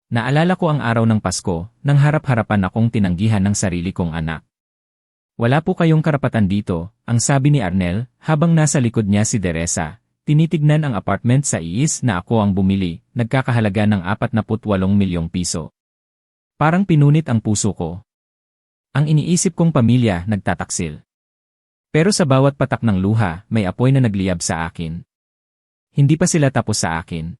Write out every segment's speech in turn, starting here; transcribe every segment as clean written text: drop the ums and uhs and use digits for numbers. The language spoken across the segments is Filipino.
Naalala ko ang araw ng Pasko, nang harap-harapan akong tinanggihan ng sarili kong anak. Wala po kayong karapatan dito, ang sabi ni Arnel, habang nasa likod niya si Teresa. Tinitignan ang apartment sa iis na ako ang bumili, nagkakahalaga ng 48 milyong piso. Parang pinunit ang puso ko. Ang iniisip kong pamilya nagtataksil. Pero sa bawat patak ng luha, may apoy na nagliyab sa akin. Hindi pa sila tapos sa akin.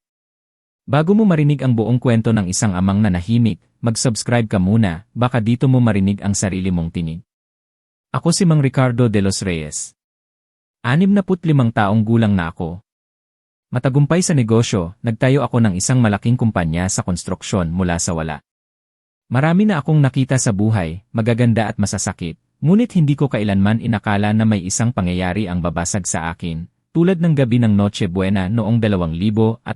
Bago mo marinig ang buong kwento ng isang amang nanahimik, mag-subscribe ka muna, baka dito mo marinig ang sarili mong tinig. Ako si Mang Ricardo de los Reyes. 65 taong gulang na ako. Matagumpay sa negosyo, nagtayo ako ng isang malaking kumpanya sa konstruksyon mula sa wala. Marami na akong nakita sa buhay, magaganda at masasakit, ngunit hindi ko kailanman inakala na may isang pangyayari ang babasag sa akin, tulad ng gabi ng Noche Buena noong 2023.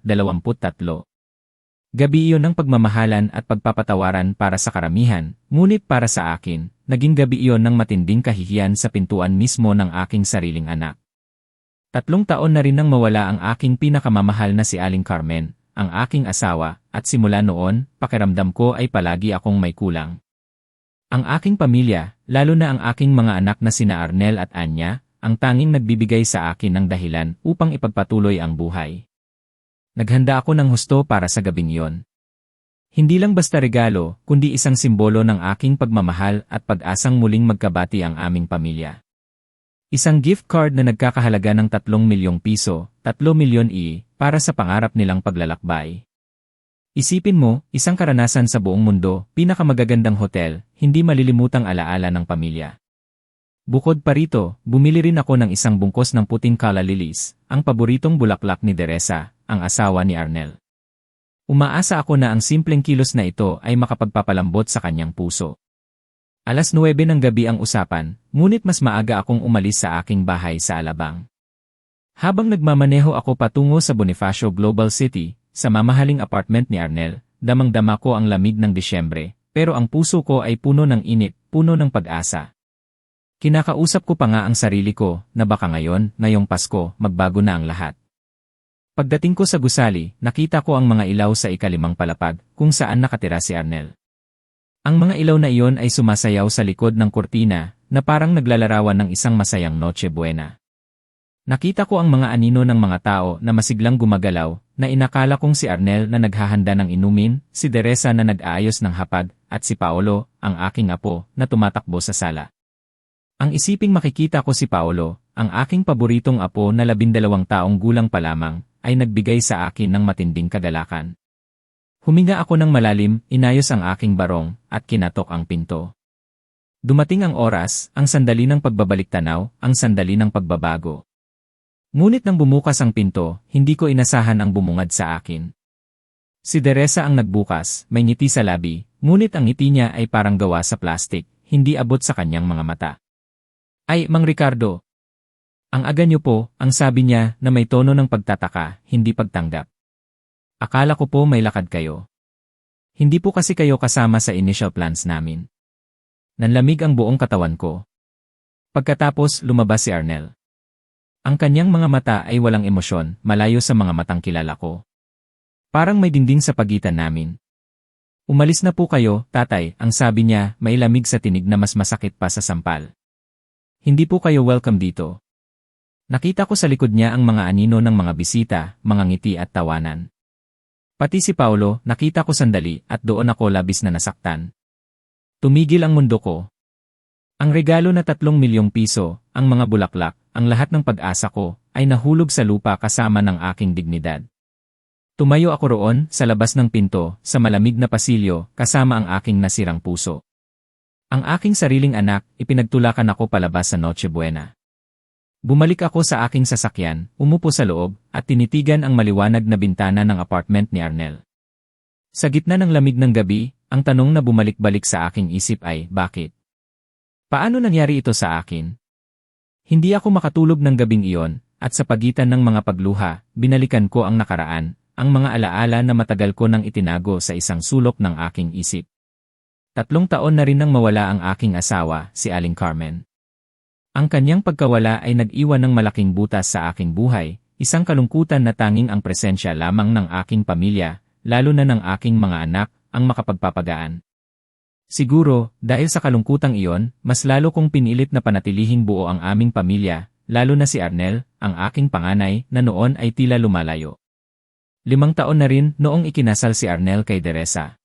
Gabi iyon ng pagmamahalan at pagpapatawaran para sa karamihan, ngunit para sa akin, naging gabi iyon ng matinding kahihiyan sa pintuan mismo ng aking sariling anak. 3 taon na rin nang mawala ang aking pinakamamahal na si Aling Carmen, ang aking asawa, at simula noon, pakiramdam ko ay palagi akong may kulang. Ang aking pamilya, lalo na ang aking mga anak na sina Arnel at Anya, ang tanging nagbibigay sa akin ng dahilan upang ipagpatuloy ang buhay. Naghanda ako ng husto para sa gabing iyon. Hindi lang basta regalo, kundi isang simbolo ng aking pagmamahal at pag-asang muling magkabati ang aming pamilya. Isang gift card na nagkakahalaga ng 3 milyong piso, 3 milyon para sa pangarap nilang paglalakbay. Isipin mo, isang karanasan sa buong mundo, pinakamagagandang hotel, hindi malilimutang alaala ng pamilya. Bukod pa rito, bumili rin ako ng isang bungkos ng puting calla lilies, ang paboritong bulaklak ni Teresa, ang asawa ni Arnel. Umaasa ako na ang simpleng kilos na ito ay makapagpapalambot sa kanyang puso. 9:00 ng gabi ang usapan, ngunit mas maaga akong umalis sa aking bahay sa Alabang. Habang nagmamaneho ako patungo sa Bonifacio Global City, sa mamahaling apartment ni Arnel, damang-dama ko ang lamig ng Disyembre, pero ang puso ko ay puno ng init, puno ng pag-asa. Kinakausap ko pa nga ang sarili ko na baka ngayong Pasko, magbago na ang lahat. Pagdating ko sa gusali, nakita ko ang mga ilaw sa ika-5 palapag kung saan nakatira si Arnel. Ang mga ilaw na iyon ay sumasayaw sa likod ng kurtina na parang naglalarawan ng isang masayang Noche Buena. Nakita ko ang mga anino ng mga tao na masiglang gumagalaw na inakala kong si Arnel na naghahanda ng inumin, si Teresa na nag-aayos ng hapag, at si Paolo, ang aking apo, na tumatakbo sa sala. Ang isiping makikita ko si Paolo, ang aking paboritong apo na 12 taong gulang pa lamang, ay nagbigay sa akin ng matinding kagalakan. Huminga ako ng malalim, inayos ang aking barong, at kinatok ang pinto. Dumating ang oras, ang sandali ng pagbabalik-tanaw, ang sandali ng pagbabago. Ngunit nang bumukas ang pinto, hindi ko inasahan ang bumungad sa akin. Si Teresa ang nagbukas, may ngiti sa labi, ngunit ang ngiti niya ay parang gawa sa plastik, hindi abot sa kanyang mga mata. "Ay, Mang Ricardo. Ang aga niyo po," ang sabi niya na may tono ng pagtataka, hindi pagtanggap. "Akala ko po may lakad kayo. Hindi po kasi kayo kasama sa initial plans namin." Nanlamig ang buong katawan ko. Pagkatapos, lumabas si Arnel. Ang kanyang mga mata ay walang emosyon, malayo sa mga matang kilala ko. Parang may dingding sa pagitan namin. "Umalis na po kayo, tatay," ang sabi niya, may lamig sa tinig na mas masakit pa sa sampal. "Hindi po kayo welcome dito." Nakita ko sa likod niya ang mga anino ng mga bisita, mga ngiti at tawanan. Pati si Paolo, nakita ko sandali at doon ako labis na nasaktan. Tumigil ang mundo ko. Ang regalo na 3 milyong piso, ang mga bulaklak, ang lahat ng pag-asa ko, ay nahulog sa lupa kasama ng aking dignidad. Tumayo ako roon, sa labas ng pinto, sa malamig na pasilyo, kasama ang aking nasirang puso. Ang aking sariling anak, ipinagtulakan ako palabas sa Noche Buena. Bumalik ako sa aking sasakyan, umupo sa loob, at tinitigan ang maliwanag na bintana ng apartment ni Arnel. Sa gitna ng lamig ng gabi, ang tanong na bumalik-balik sa aking isip ay, bakit? Paano nangyari ito sa akin? Hindi ako makatulog ng gabing iyon, at sa pagitan ng mga pagluha, binalikan ko ang nakaraan, ang mga alaala na matagal ko nang itinago sa isang sulok ng aking isip. 3 taon na rin nang mawala ang aking asawa, si Aling Carmen. Ang kanyang pagkawala ay nag-iwan ng malaking butas sa aking buhay, isang kalungkutan na tanging ang presensya lamang ng aking pamilya, lalo na ng aking mga anak, ang makapagpapagaan. Siguro, dahil sa kalungkutang iyon, mas lalo kong pinilit na panatilihing buo ang aming pamilya, lalo na si Arnel, ang aking panganay, na noon ay tila lumalayo. 5 taon na rin noong ikinasal si Arnel kay Teresa.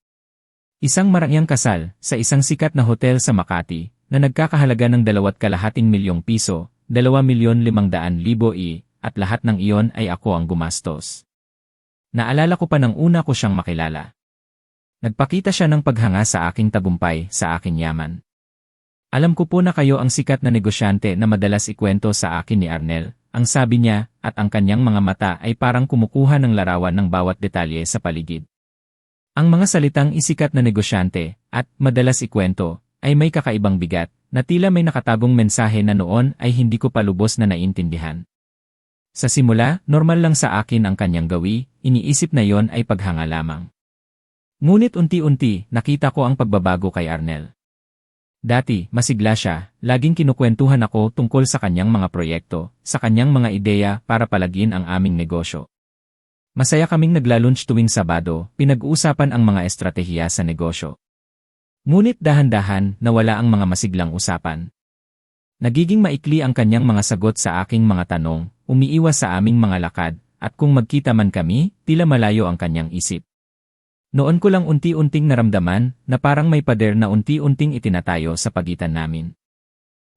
Isang marangyang kasal, sa isang sikat na hotel sa Makati, na nagkakahalaga ng 2.5 milyong piso, 2,500,000 at lahat ng iyon ay ako ang gumastos. Naalala ko pa nang una ko siyang makilala. Nagpakita siya ng paghanga sa aking tagumpay, sa aking yaman. Alam ko po na kayo ang sikat na negosyante na madalas ikwento sa akin ni Arnel, ang sabi niya, at ang kanyang mga mata ay parang kumukuha ng larawan ng bawat detalye sa paligid. Ang mga salitang isikat na negosyante, at madalas ikwento, ay may kakaibang bigat, na tila may nakatagong mensahe na noon ay hindi ko pa lubos na naintindihan. Sa simula, normal lang sa akin ang kanyang gawi, iniisip na yon ay paghanga lamang. Ngunit unti-unti, nakita ko ang pagbabago kay Arnel. Dati, masigla siya, laging kinukwentuhan ako tungkol sa kanyang mga proyekto, sa kanyang mga ideya para palagin ang aming negosyo. Masaya kaming naglalunch tuwing Sabado, pinag-uusapan ang mga estratehiya sa negosyo. Ngunit dahan-dahan, nawala ang mga masiglang usapan. Nagiging maikli ang kanyang mga sagot sa aking mga tanong, umiiwas sa aming mga lakad, at kung magkita man kami, tila malayo ang kanyang isip. Noon ko lang unti-unting naramdaman na parang may pader na unti-unting itinatayo sa pagitan namin.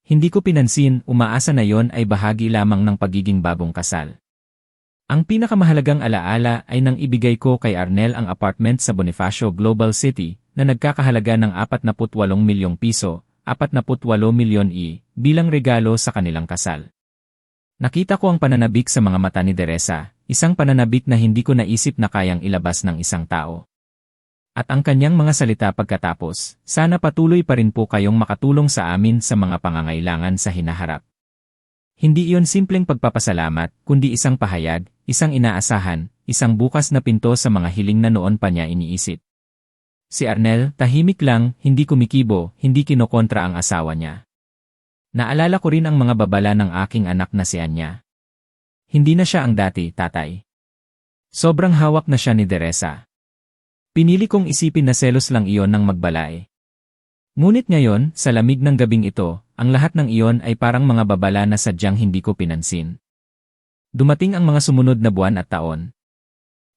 Hindi ko pinansin, umaasa na yon ay bahagi lamang ng pagiging bagong kasal. Ang pinakamahalagang alaala ay nang ibigay ko kay Arnel ang apartment sa Bonifacio Global City na nagkakahalaga ng 48 milyong piso, 48 milyon bilang regalo sa kanilang kasal. Nakita ko ang pananabik sa mga mata ni Teresa, isang pananabik na hindi ko naisip na kayang ilabas ng isang tao. At ang kanyang mga salita pagkatapos, sana patuloy pa rin po kayong makatulong sa amin sa mga pangangailangan sa hinaharap. Hindi iyon simpleng pagpapasalamat, kundi isang pahayag, isang inaasahan, isang bukas na pinto sa mga hiling na noon pa niya iniisip. Si Arnel, tahimik lang, hindi kumikibo, hindi kinokontra ang asawa niya. Naalala ko rin ang mga babala ng aking anak na si Anya. Hindi na siya ang dati, tatay. Sobrang hawak na siya ni Teresa. Pinili kong isipin na selos lang iyon ng magbalay. Ngunit ngayon, sa lamig ng gabing ito, ang lahat ng iyon ay parang mga babala na sadyang hindi ko pinansin. Dumating ang mga sumunod na buwan at taon.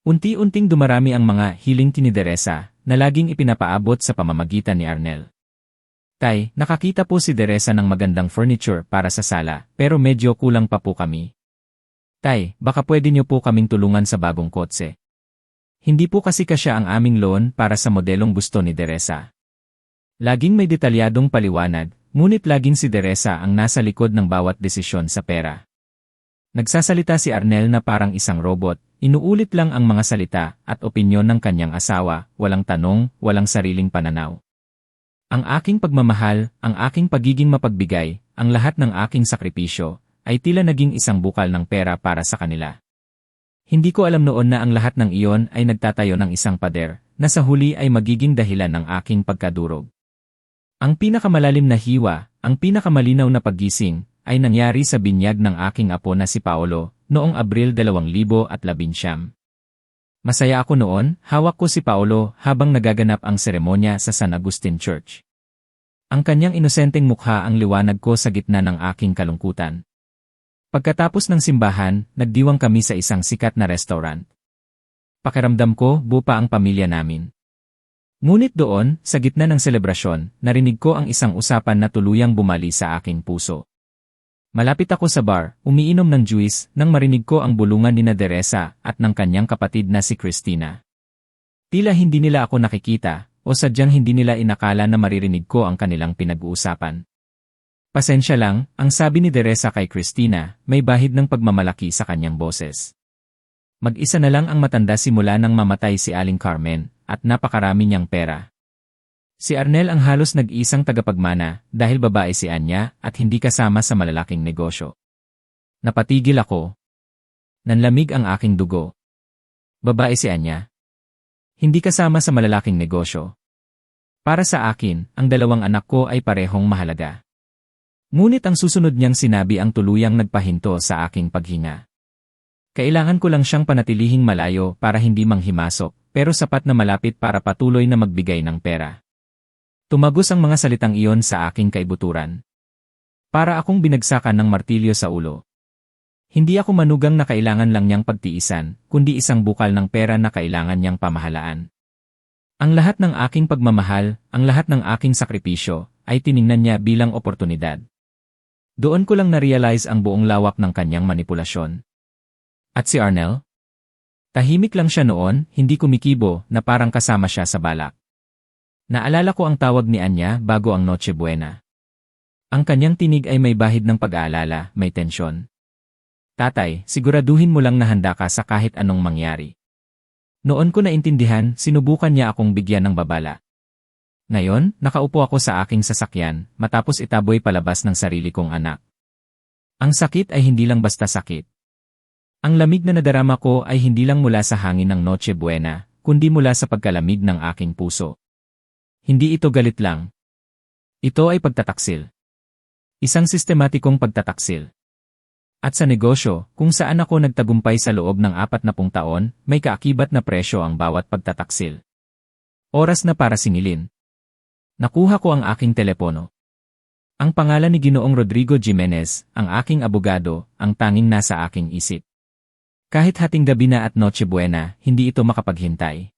Unti-unting dumarami ang mga hiling ni Teresa na laging ipinapaabot sa pamamagitan ni Arnel. Tay, nakakita po si Teresa ng magandang furniture para sa sala, pero medyo kulang pa po kami. Tay, baka pwede niyo po kaming tulungan sa bagong kotse. Hindi po kasi kasya ang aming loan para sa modelong gusto ni Teresa. Laging may detalyadong paliwanag, ngunit laging si Teresa ang nasa likod ng bawat desisyon sa pera. Nagsasalita si Arnel na parang isang robot, inuulit lang ang mga salita at opinyon ng kanyang asawa, walang tanong, walang sariling pananaw. Ang aking pagmamahal, ang aking pagiging mapagbigay, ang lahat ng aking sakripisyo, ay tila naging isang bukal ng pera para sa kanila. Hindi ko alam noon na ang lahat ng iyon ay nagtatayo ng isang pader, na sa huli ay magiging dahilan ng aking pagkadurog. Ang pinakamalalim na hiwa, ang pinakamalinaw na paggising, ay nangyari sa binyag ng aking apo na si Paolo, noong Abril 2019. Masaya ako noon, hawak ko si Paolo habang nagaganap ang seremonya sa San Agustin Church. Ang kanyang inosenteng mukha ang liwanag ko sa gitna ng aking kalungkutan. Pagkatapos ng simbahan, nagdiwang kami sa isang sikat na restaurant. Pakiramdam ko, buo pa ang pamilya namin. Ngunit doon, sa gitna ng selebrasyon, narinig ko ang isang usapan na tuluyang bumali sa aking puso. Malapit ako sa bar, umiinom ng juice, nang marinig ko ang bulungan ni Teresa at ng kanyang kapatid na si Christina. Tila hindi nila ako nakikita, o sadyang hindi nila inakala na maririnig ko ang kanilang pinag-uusapan. Pasensya lang, ang sabi ni Teresa kay Christina, may bahid ng pagmamalaki sa kanyang boses. Mag-isa na lang ang matanda simula nang mamatay si Aling Carmen, at napakarami niyang pera. Si Arnel ang halos nag-isang tagapagmana, dahil babae si Anya, at hindi kasama sa malalaking negosyo. Napatigil ako. Nanlamig ang aking dugo. Babae si Anya. Hindi kasama sa malalaking negosyo. Para sa akin, ang 2 anak ko ay parehong mahalaga. Ngunit ang susunod niyang sinabi ang tuluyang nagpahinto sa aking paghinga. Kailangan ko lang siyang panatilihing malayo para hindi manghimasok, pero sapat na malapit para patuloy na magbigay ng pera. Tumagos ang mga salitang iyon sa aking kaibuturan. Para akong binagsakan ng martilyo sa ulo. Hindi ako manugang na kailangan lang niyang pagtiisan, kundi isang bukal ng pera na kailangan niyang pamahalaan. Ang lahat ng aking pagmamahal, ang lahat ng aking sakripisyo, ay tiningnan niya bilang oportunidad. Doon ko lang na-realize ang buong lawak ng kanyang manipulasyon. At si Arnel? Tahimik lang siya noon, hindi kumikibo, na parang kasama siya sa balak. Naalala ko ang tawag ni Anya bago ang Noche Buena. Ang kanyang tinig ay may bahid ng pag-aalala, may tensyon. Tatay, siguraduhin mo lang na handa ka sa kahit anong mangyari. Noon ko naintindihan, sinubukan niya akong bigyan ng babala. Ngayon, nakaupo ako sa aking sasakyan, matapos itaboy palabas ng sarili kong anak. Ang sakit ay hindi lang basta sakit. Ang lamig na nadarama ko ay hindi lang mula sa hangin ng Noche Buena, kundi mula sa pagkalamig ng aking puso. Hindi ito galit lang. Ito ay pagtataksil. Isang sistematikong pagtataksil. At sa negosyo, kung saan ako nagtagumpay sa loob ng 40 taon, may kaakibat na presyo ang bawat pagtataksil. Oras na para singilin. Nakuha ko ang aking telepono. Ang pangalan ni Ginoong Rodrigo Jimenez, ang aking abogado, ang tanging nasa aking isip. Kahit hating gabi na at Noche Buena, hindi ito makapaghintay.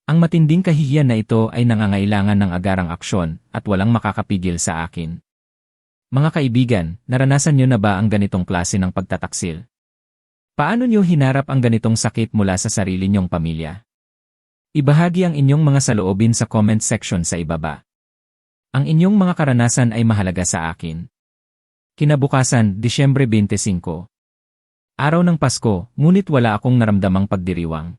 Ang matinding kahihiyan na ito ay nangangailangan ng agarang aksyon at walang makakapigil sa akin. Mga kaibigan, naranasan niyo na ba ang ganitong klase ng pagtataksil? Paano niyo hinarap ang ganitong sakit mula sa sarili niyong pamilya? Ibahagi ang inyong mga saloobin sa comment section sa ibaba. Ang inyong mga karanasan ay mahalaga sa akin. Kinabukasan, Disyembre 25. Araw ng Pasko, ngunit wala akong naramdamang pagdiriwang.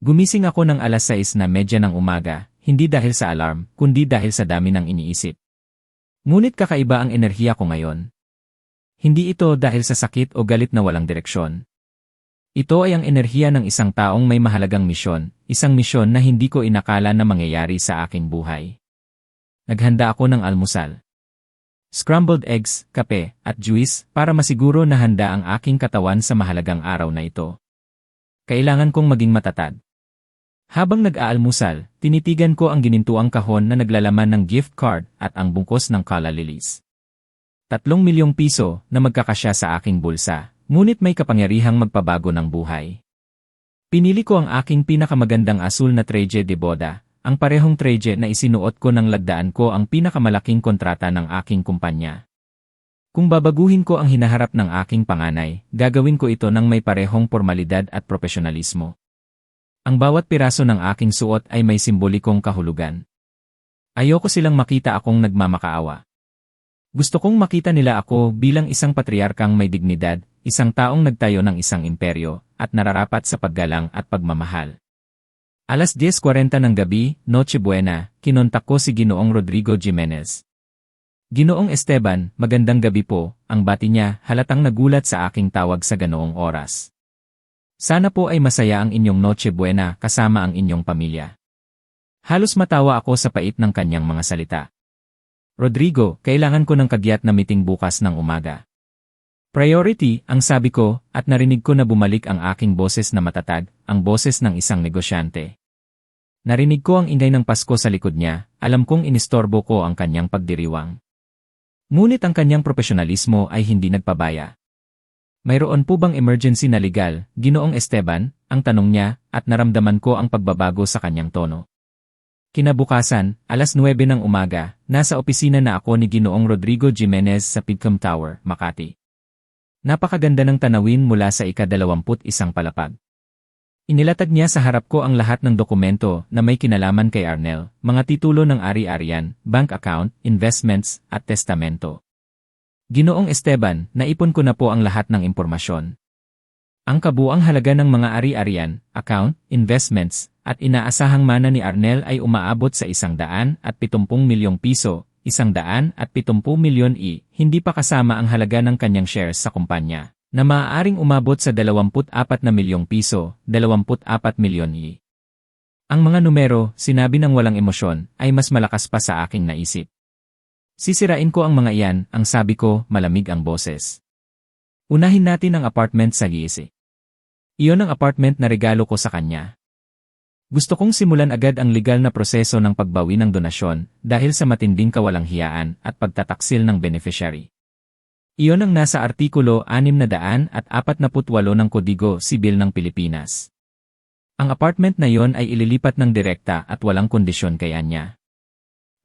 Gumising ako ng alas 6:30 ng umaga, hindi dahil sa alarm, kundi dahil sa dami ng iniisip. Ngunit kakaiba ang enerhiya ko ngayon. Hindi ito dahil sa sakit o galit na walang direksyon. Ito ay ang enerhiya ng isang taong may mahalagang misyon, isang misyon na hindi ko inakala na mangyayari sa aking buhay. Naghanda ako ng almusal. Scrambled eggs, kape, at juice para masiguro na handa ang aking katawan sa mahalagang araw na ito. Kailangan kong maging matatag. Habang nag-aalmusal, tinitigan ko ang ginintuang kahon na naglalaman ng gift card at ang bungkos ng Calla Lilies. 3 milyong piso na magkakasya sa aking bulsa, ngunit may kapangyarihang magpabago ng buhay. Pinili ko ang aking pinakamagandang asul na traje de boda, ang parehong traje na isinuot ko nang lagdaan ko ang pinakamalaking kontrata ng aking kumpanya. Kung babaguhin ko ang hinaharap ng aking panganay, gagawin ko ito ng may parehong pormalidad at profesionalismo. Ang bawat piraso ng aking suot ay may simbolikong kahulugan. Ayoko silang makita akong nagmamakaawa. Gusto kong makita nila ako bilang isang patriarkang may dignidad, isang taong nagtayo ng isang imperyo, at nararapat sa paggalang at pagmamahal. Alas 10:40 ng gabi, Noche Buena, kinontak ko si Ginoong Rodrigo Jimenez. Ginoong Esteban, magandang gabi po, ang bati niya, halatang nagulat sa aking tawag sa ganoong oras. Sana po ay masaya ang inyong Noche Buena kasama ang inyong pamilya. Halos matawa ako sa pait ng kanyang mga salita. Rodrigo, kailangan ko ng kagyat na meeting bukas ng umaga. Priority, ang sabi ko, at narinig ko na bumalik ang aking boses na matatag, ang boses ng isang negosyante. Narinig ko ang ingay ng Pasko sa likod niya, alam kong inistorbo ko ang kanyang pagdiriwang. Ngunit ang kanyang profesionalismo ay hindi nagpabaya. Mayroon po bang emergency na legal, Ginoong Esteban, ang tanong niya, at naramdaman ko ang pagbabago sa kanyang tono. Kinabukasan, alas 9 ng umaga, nasa opisina na ako ni Ginoong Rodrigo Jimenez sa Pidcom Tower, Makati. Napakaganda ng tanawin mula sa ika-21 palapag. Inilatag niya sa harap ko ang lahat ng dokumento na may kinalaman kay Arnel, mga titulo ng ari-arian, bank account, investments, at testamento. Ginoong Esteban, naipon ko na po ang lahat ng impormasyon. Ang kabuang halaga ng mga ari-arian, account, investments, at inaasahang mana ni Arnel ay umaabot sa 170 milyong piso, 170 milyon hindi pa kasama ang halaga ng kanyang shares sa kumpanya, na maaaring umabot sa 24 na milyong piso, 24 milyon. Ang mga numero, sinabi ng walang emosyon, ay mas malakas pa sa aking naisip. Sisirain ko ang mga iyan, ang sabi ko, malamig ang boses. Unahin natin ang apartment sa GIC. Iyon ang apartment na regalo ko sa kanya. Gusto kong simulan agad ang legal na proseso ng pagbawi ng donasyon dahil sa matinding kawalanghiyaan at pagtataksil ng beneficiary. Iyon ang nasa Artikulo 648 ng Kodigo Sibil ng Pilipinas. Ang apartment na yon ay ililipat ng direkta at walang kondisyon kay Anya.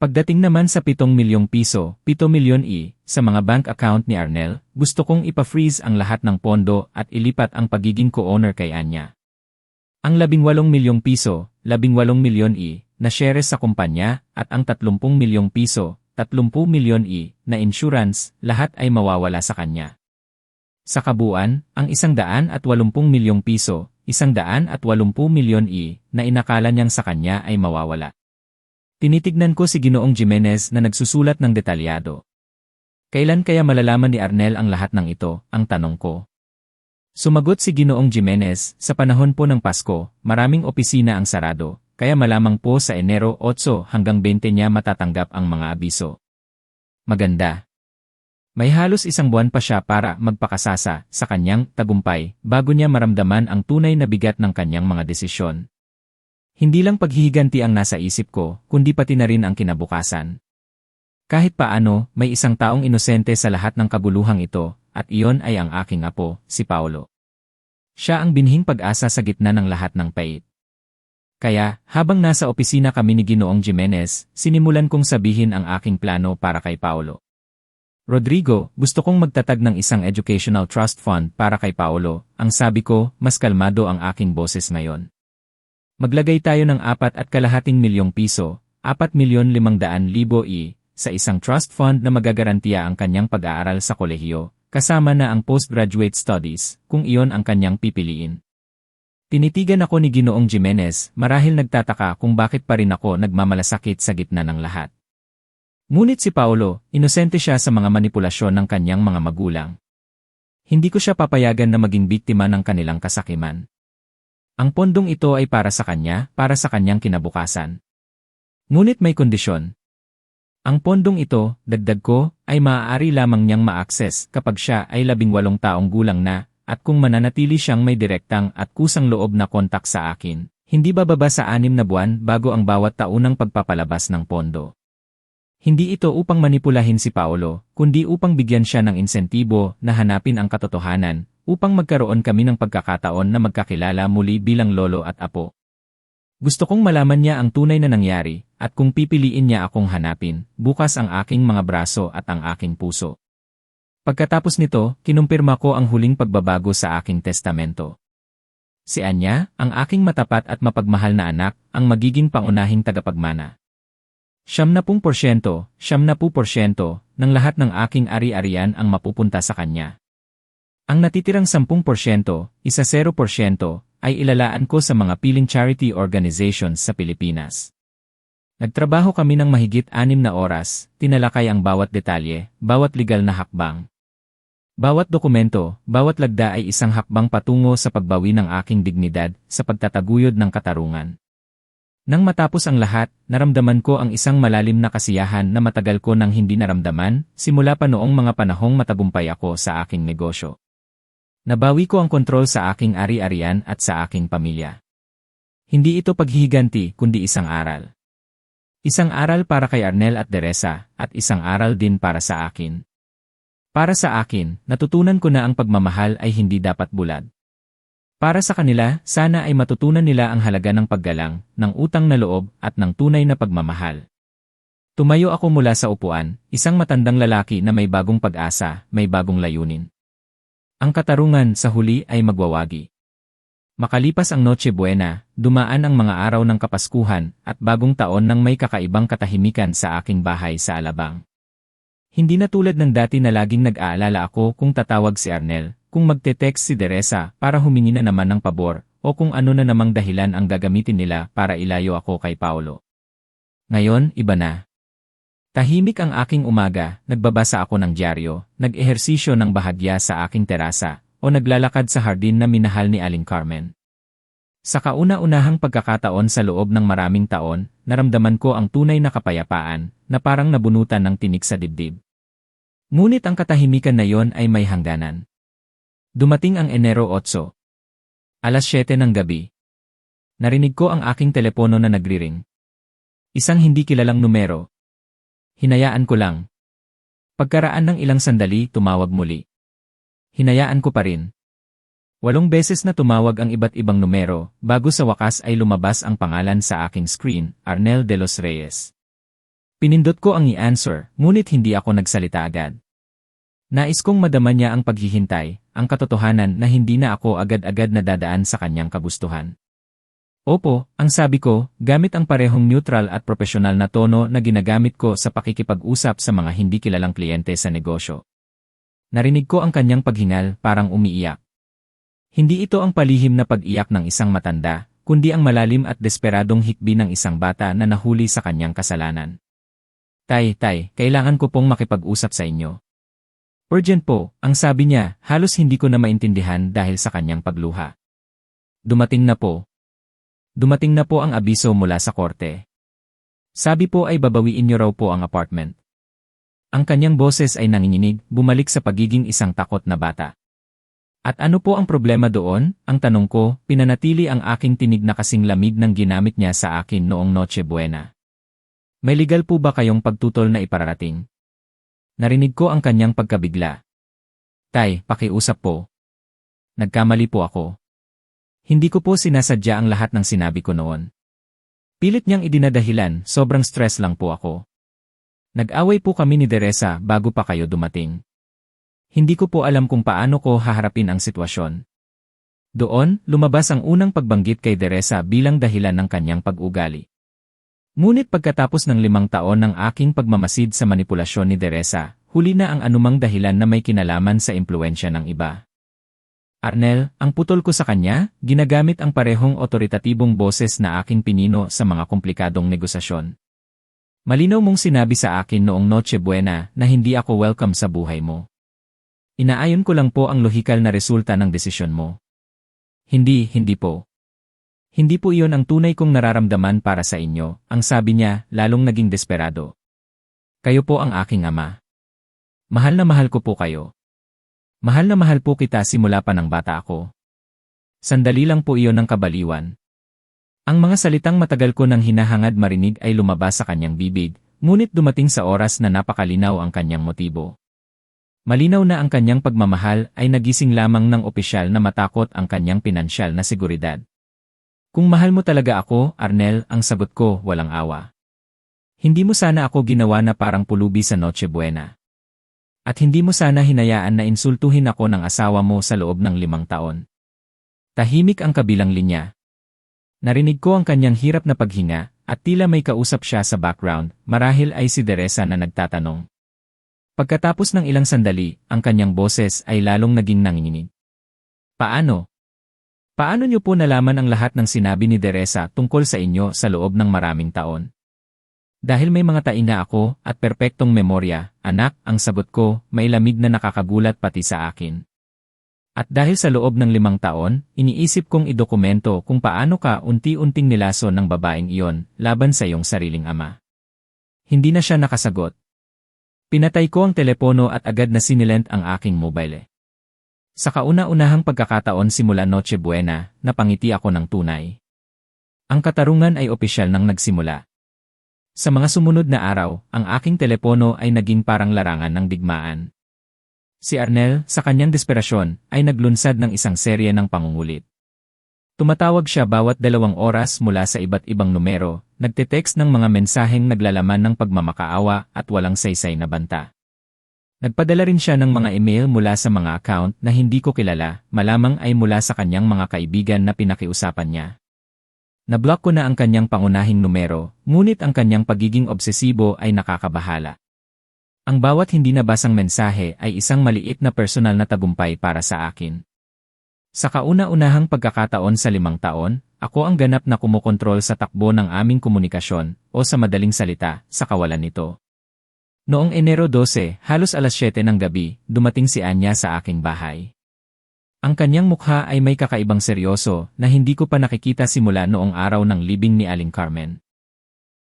Pagdating naman sa 7 milyong piso, 7 milyon sa mga bank account ni Arnel, gusto kong ipa-freeze ang lahat ng pondo at ilipat ang pagiging co-owner kay Anya. Ang 18 milyong piso, 18 milyon na shares sa kumpanya at ang 30 milyong piso, 30 milyon na insurance, lahat ay mawawala sa kanya. Sa kabuuan, ang 180 milyong piso, 180 milyon na inakala niyang sa kanya ay mawawala. Tinitignan ko si Ginoong Jimenez na nagsusulat ng detalyado. Kailan kaya malalaman ni Arnel ang lahat ng ito, ang tanong ko. Sumagot si Ginoong Jimenez, sa panahon po ng Pasko, maraming opisina ang sarado, kaya malamang po sa Enero 8 hanggang 20 niya matatanggap ang mga abiso. Maganda. May halos 1 buwan pa siya para magpakasasa sa kanyang tagumpay bago niya maramdaman ang tunay na bigat ng kanyang mga desisyon. Hindi lang paghihiganti ang nasa isip ko, kundi pati na rin ang kinabukasan. Kahit paano, may isang taong inosente sa lahat ng kabuluhang ito, at iyon ay ang aking apo, si Paulo. Siya ang binhing pag-asa sa gitna ng lahat ng pait. Kaya, habang nasa opisina kami ni Ginoong Jimenez, sinimulan kong sabihin ang aking plano para kay Paulo. Rodrigo, gusto kong magtatag ng isang educational trust fund para kay Paulo, ang sabi ko, mas kalmado ang aking boses ngayon. Maglagay tayo ng 4.5 milyong piso, 4,500,000 sa isang trust fund na magagarantiya ang kanyang pag-aaral sa kolehiyo, kasama na ang postgraduate studies, kung iyon ang kanyang pipiliin. Tinitigan ako ni Ginoong Jimenez, marahil nagtataka kung bakit pa rin ako nagmamalasakit sa gitna ng lahat. Ngunit si Paulo, inosente siya sa mga manipulasyon ng kanyang mga magulang. Hindi ko siya papayagan na maging biktima ng kanilang kasakiman. Ang pondong ito ay para sa kanya, para sa kanyang kinabukasan. Ngunit may kondisyon. Ang pondong ito, dagdag ko, ay maaari lamang niyang ma-access kapag siya ay 18 taong gulang na, at kung mananatili siyang may direktang at kusang loob na kontak sa akin, hindi bababa sa 6 na buwan bago ang bawat taunang pagpapalabas ng pondo. Hindi ito upang manipulahin si Paulo, kundi upang bigyan siya ng insentibo na hanapin ang katotohanan, upang magkaroon kami ng pagkakataon na magkakilala muli bilang lolo at apo. Gusto kong malaman niya ang tunay na nangyari, at kung pipiliin niya akong hanapin, bukas ang aking mga braso at ang aking puso. Pagkatapos nito, kinumpirma ko ang huling pagbabago sa aking testamento. Si Anya, ang aking matapat at mapagmahal na anak, ang magiging pangunahing tagapagmana. 70% ng lahat ng aking ari-arian ang mapupunta sa kanya. Ang natitirang 10%, 0%, ay ilalaan ko sa mga piling charity organizations sa Pilipinas. Nagtrabaho kami ng mahigit 6 na oras, tinalakay ang bawat detalye, bawat legal na hakbang. Bawat dokumento, bawat lagda ay isang hakbang patungo sa pagbawi ng aking dignidad sa pagtataguyod ng katarungan. Nang matapos ang lahat, naramdaman ko ang isang malalim na kasiyahan na matagal ko nang hindi naramdaman, simula pa noong mga panahong matagumpay ako sa aking negosyo. Nabawi ko ang kontrol sa aking ari-arian at sa aking pamilya. Hindi ito paghihiganti kundi isang aral. Isang aral para kay Arnel at Teresa, at isang aral din para sa akin. Para sa akin, natutunan ko na ang pagmamahal ay hindi dapat bulad. Para sa kanila, sana ay matutunan nila ang halaga ng paggalang, ng utang na loob, at ng tunay na pagmamahal. Tumayo ako mula sa upuan, isang matandang lalaki na may bagong pag-asa, may bagong layunin. Ang katarungan sa huli ay magwawagi. Makalipas ang Noche Buena, dumaan ang mga araw ng Kapaskuhan at bagong taon nang may kakaibang katahimikan sa aking bahay sa Alabang. Hindi na tulad ng dati na laging nag-aalala ako kung tatawag si Arnel, kung magte-text si Teresa para humingi na naman ng pabor, o kung ano na namang dahilan ang gagamitin nila para ilayo ako kay Paulo. Ngayon, iba na. Tahimik ang aking umaga, nagbabasa ako ng dyaryo, nag-ehersisyo ng bahagya sa aking terasa, o naglalakad sa hardin na minahal ni Aling Carmen. Sa kauna-unahang pagkakataon sa loob ng maraming taon, naramdaman ko ang tunay na kapayapaan, na parang nabunutan ng tinik sa dibdib. Ngunit ang katahimikan na yon ay may hangganan. Dumating ang Enero 8. Alas 7 ng gabi. Narinig ko ang aking telepono na nagriring. Isang hindi kilalang numero. Hinayaan ko lang. Pagkaraan ng ilang sandali, tumawag muli. Hinayaan ko pa rin. 8 beses na tumawag ang iba't ibang numero, bago sa wakas ay lumabas ang pangalan sa aking screen, Arnel de los Reyes. Pinindot ko ang i-answer, ngunit hindi ako nagsalita agad. Nais kong madama niya ang paghihintay, ang katotohanan na hindi na ako agad-agad nadadaan sa kanyang kagustuhan. Opo, ang sabi ko, gamit ang parehong neutral at profesional na tono na ginagamit ko sa pakikipag-usap sa mga hindi kilalang kliyente sa negosyo. Narinig ko ang kanyang paghingal, parang umiiyak. Hindi ito ang palihim na pag-iyak ng isang matanda, kundi ang malalim at desperadong hikbi ng isang bata na nahuli sa kanyang kasalanan. Tay, kailangan ko pong makipag-usap sa inyo. Urgent po, ang sabi niya, halos hindi ko na maintindihan dahil sa kanyang pagluha. Dumating na po. Dumating na po ang abiso mula sa korte. Sabi po ay babawiin niyo raw po ang apartment. Ang kanyang boses ay nanginginig, bumalik sa pagiging isang takot na bata. At ano po ang problema doon? Ang tanong ko, pinanatili ang aking tinig na kasing lamig ng ginamit niya sa akin noong Noche Buena. May legal po ba kayong pagtutol na ipararating? Narinig ko ang kanyang pagkabigla. Tay, pakiusap po. Nagkamali po ako. Hindi ko po sinasadya ang lahat ng sinabi ko noon. Pilit niyang idinadahilan, sobrang stress lang po ako. Nag-away po kami ni Teresa bago pa kayo dumating. Hindi ko po alam kung paano ko haharapin ang sitwasyon. Doon, lumabas ang unang pagbanggit kay Teresa bilang dahilan ng kanyang pag-ugali. Ngunit pagkatapos ng 5 taon ng aking pagmamasid sa manipulasyon ni Teresa, huli na ang anumang dahilan na may kinalaman sa impluwensya ng iba. Arnel, ang putol ko sa kanya, ginagamit ang parehong otoritatibong boses na aking pinino sa mga komplikadong negosasyon. Malinaw mong sinabi sa akin noong Noche Buena na hindi ako welcome sa buhay mo. Inaayon ko lang po ang lohikal na resulta ng desisyon mo. Hindi po. Hindi po iyon ang tunay kong nararamdaman para sa inyo, ang sabi niya, lalong naging desperado. Kayo po ang aking ama. Mahal na mahal ko po kayo. Mahal na mahal po kita simula pa ng bata ako. Sandali lang po iyon ng kabaliwan. Ang mga salitang matagal ko nang hinahangad marinig ay lumabas sa kanyang bibig, ngunit dumating sa oras na napakalinaw ang kanyang motibo. Malinaw na ang kanyang pagmamahal ay nagising lamang ng opisyal na matakot ang kanyang pinansyal na seguridad. Kung mahal mo talaga ako, Arnel, ang sagot ko, walang awa. Hindi mo sana ako ginawa na parang pulubi sa Noche Buena. At hindi mo sana hinayaan na insultuhin ako ng asawa mo sa loob ng 5 taon. Tahimik ang kabilang linya. Narinig ko ang kanyang hirap na paghinga, at tila may kausap siya sa background, marahil ay si Teresa na nagtatanong. Pagkatapos ng ilang sandali, ang kanyang boses ay lalong naging nanginginig. Paano? Paano niyo po nalaman ang lahat ng sinabi ni Teresa tungkol sa inyo sa loob ng maraming taon? Dahil may mga taina ako at perpektong memorya, anak, ang sagot ko, may lamig na nakakagulat pati sa akin. At dahil sa loob ng 5 taon, iniisip kong idokumento kung paano ka unti-unting nilaso ng babaeng iyon laban sa iyong sariling ama. Hindi na siya nakasagot. Pinatay ko ang telepono at agad na sinilent ang aking mobile. Sa kauna-unahang pagkakataon simula Noche Buena, napangiti ako ng tunay. Ang katarungan ay opisyal nang nagsimula. Sa mga sumunod na araw, ang aking telepono ay naging parang larangan ng digmaan. Si Arnel, sa kanyang desperasyon, ay naglunsad ng isang serye ng pangungulit. Tumatawag siya bawat 2 oras mula sa iba't ibang numero, nagte-text ng mga mensaheng naglalaman ng pagmamakaawa at walang saysay na banta. Nagpadala rin siya ng mga email mula sa mga account na hindi ko kilala, malamang ay mula sa kanyang mga kaibigan na pinakiusapan niya. Nablock ko na ang kanyang pangunahing numero, ngunit ang kanyang pagiging obsesibo ay nakakabahala. Ang bawat hindi nabasang mensahe ay isang maliit na personal na tagumpay para sa akin. Sa kauna-unahang pagkakataon sa 5 taon, ako ang ganap na kumokontrol sa takbo ng aming komunikasyon, o sa madaling salita, sa kawalan nito. Noong Enero 12, halos alas 7 ng gabi, dumating si Anya sa aking bahay. Ang kanyang mukha ay may kakaibang seryoso na hindi ko pa nakikita simula noong araw ng libing ni Aling Carmen.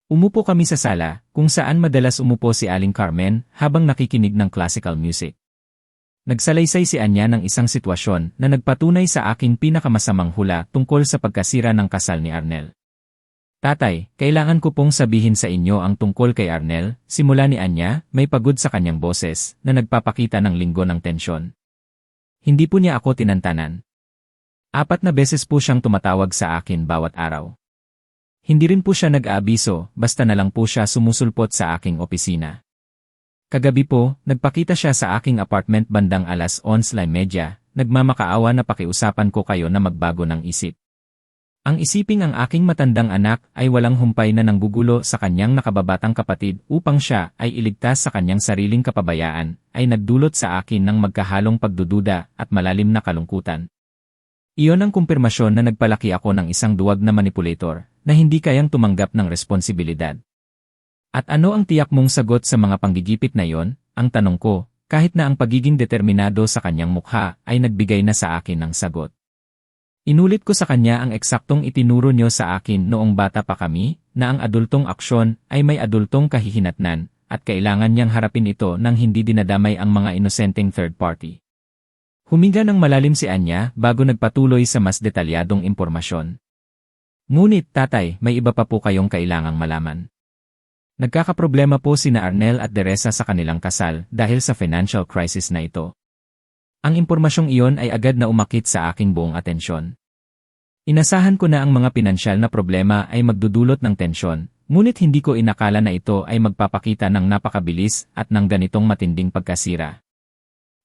Umupo kami sa sala, kung saan madalas umupo si Aling Carmen habang nakikinig ng classical music. Nagsalaysay si Anya ng isang sitwasyon na nagpatunay sa aking pinakamasamang hula tungkol sa pagkasira ng kasal ni Arnel. Tatay, kailangan ko pong sabihin sa inyo ang tungkol kay Arnel, simula ni Anya, may pagod sa kanyang boses, na nagpapakita ng linggo ng tensyon. Hindi po niya ako tinantanan. 4 na beses po siyang tumatawag sa akin bawat araw. Hindi rin po siya nag-aabiso, basta na lang po siya sumusulpot sa aking opisina. Kagabi po, nagpakita siya sa aking apartment bandang 11:30, nagmamakaawa na pakiusapan ko kayo na magbago ng isip. Ang isiping ang aking matandang anak ay walang humpay na nanggugulo sa kanyang nakababatang kapatid upang siya ay iligtas sa kanyang sariling kapabayaan, ay nagdulot sa akin ng magkahalong pagdududa at malalim na kalungkutan. Iyon ang kumpirmasyon na nagpalaki ako ng isang duwag na manipulator na hindi kayang tumanggap ng responsibilidad. At ano ang tiyak mong sagot sa mga panggigipit na yon? Ang tanong ko, kahit na ang pagiging determinado sa kanyang mukha ay nagbigay na sa akin ng sagot. Inulit ko sa kanya ang eksaktong itinuro niyo sa akin noong bata pa kami, na ang adultong aksyon ay may adultong kahihinatnan, at kailangan niyang harapin ito nang hindi dinadamay ang mga inosenteng third party. Huminga ng malalim si Anya bago nagpatuloy sa mas detalyadong impormasyon. Ngunit tatay, may iba pa po kayong kailangang malaman. Nagkakaproblema po sina Arnel at Teresa sa kanilang kasal dahil sa financial crisis na ito. Ang impormasyong iyon ay agad na umakit sa aking buong atensyon. Inasahan ko na ang mga pinansyal na problema ay magdudulot ng tensyon, ngunit hindi ko inakala na ito ay magpapakita ng napakabilis at ng ganitong matinding pagkasira.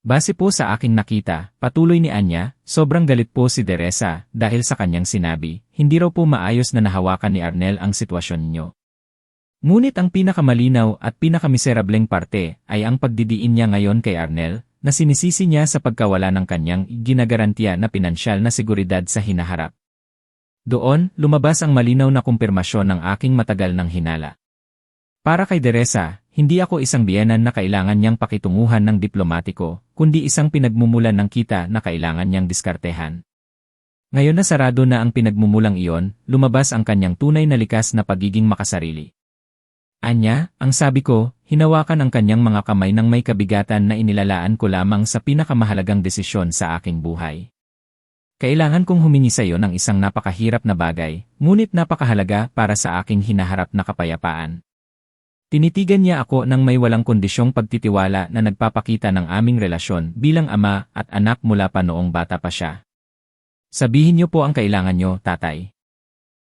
Base po sa aking nakita, patuloy ni Anya, sobrang galit po si Teresa dahil sa kanyang sinabi, hindi raw po maayos na nahawakan ni Arnel ang sitwasyon niyo. Ngunit ang pinakamalinaw at pinakameserableng parte ay ang pagdidiin niya ngayon kay Arnel, na sinisisi niya sa pagkawala ng kanyang ginagarantiya na pinansyal na seguridad sa hinaharap. Doon, lumabas ang malinaw na kumpirmasyon ng aking matagal ng hinala. Para kay Teresa, hindi ako isang biyenan na kailangan niyang pakitunguhan ng diplomatiko, kundi isang pinagmumulan ng kita na kailangan niyang diskartehan. Ngayon na sarado na ang pinagmumulang iyon, lumabas ang kanyang tunay na likas na pagiging makasarili. Anya, ang sabi ko, hinawakan ang kanyang mga kamay ng may kabigatan na inilalaan ko lamang sa pinakamahalagang desisyon sa aking buhay. Kailangan kong humingi sa iyo ng isang napakahirap na bagay, ngunit napakahalaga para sa aking hinaharap na kapayapaan. Tinitigan niya ako ng may walang kondisyong pagtitiwala na nagpapakita ng aming relasyon bilang ama at anak mula pa noong bata pa siya. Sabihin niyo po ang kailangan niyo, tatay.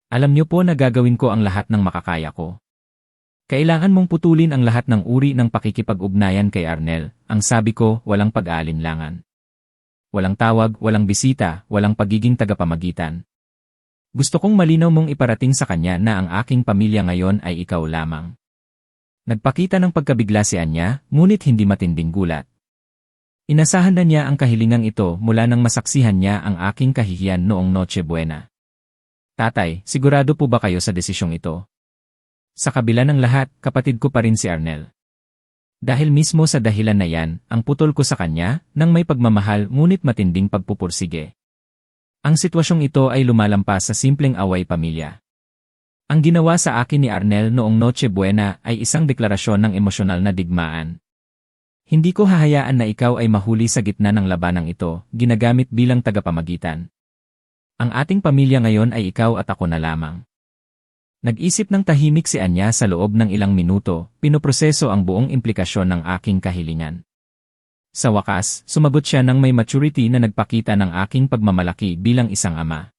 Alam niyo po na gagawin ko ang lahat ng makakaya ko. Kailangan mong putulin ang lahat ng uri ng pakikipag-ugnayan kay Arnel, ang sabi ko, walang pag-aalinlangan. Walang tawag, walang bisita, walang pagiging tagapamagitan. Gusto kong malinaw mong iparating sa kanya na ang aking pamilya ngayon ay ikaw lamang. Nagpakita ng pagkabigla si Anya, ngunit hindi matinding gulat. Inasahan na niya ang kahilingang ito mula nang masaksihan niya ang aking kahihiyan noong Noche Buena. Tatay, sigurado po ba kayo sa desisyong ito? Sa kabila ng lahat, kapatid ko pa rin si Arnel. Dahil mismo sa dahilan na yan, ang putol ko sa kanya, nang may pagmamahal ngunit matinding pagpupursige. Ang sitwasyong ito ay lumalampas sa simpleng away pamilya. Ang ginawa sa akin ni Arnel noong Noche Buena ay isang deklarasyon ng emosyonal na digmaan. Hindi ko hahayaan na ikaw ay mahuli sa gitna ng labanang ito, ginagamit bilang tagapamagitan. Ang ating pamilya ngayon ay ikaw at ako na lamang. Nag-isip ng tahimik si Anya sa loob ng ilang minuto, pinoproseso ang buong implikasyon ng aking kahilingan. Sa wakas, sumagot siya ng may maturity na nagpakita ng aking pagmamalaki bilang isang ama.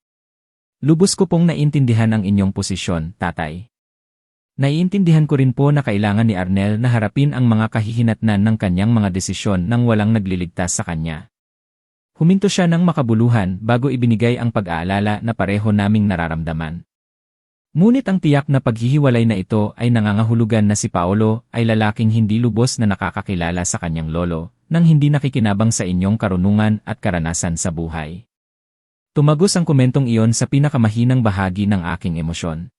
Lubos ko pong naiintindihan ang inyong posisyon, tatay. Naiintindihan ko rin po na kailangan ni Arnel na harapin ang mga kahihinatnan ng kanyang mga desisyon nang walang nagliligtas sa kanya. Huminto siya ng makabuluhan bago ibinigay ang pag-aalala na pareho naming nararamdaman. Ngunit ang tiyak na paghihiwalay na ito ay nangangahulugan na si Paolo ay lalaking hindi lubos na nakakakilala sa kanyang lolo, nang hindi nakikinabang sa inyong karunungan at karanasan sa buhay. Tumagos ang komentong iyon sa pinakamahinang bahagi ng aking emosyon.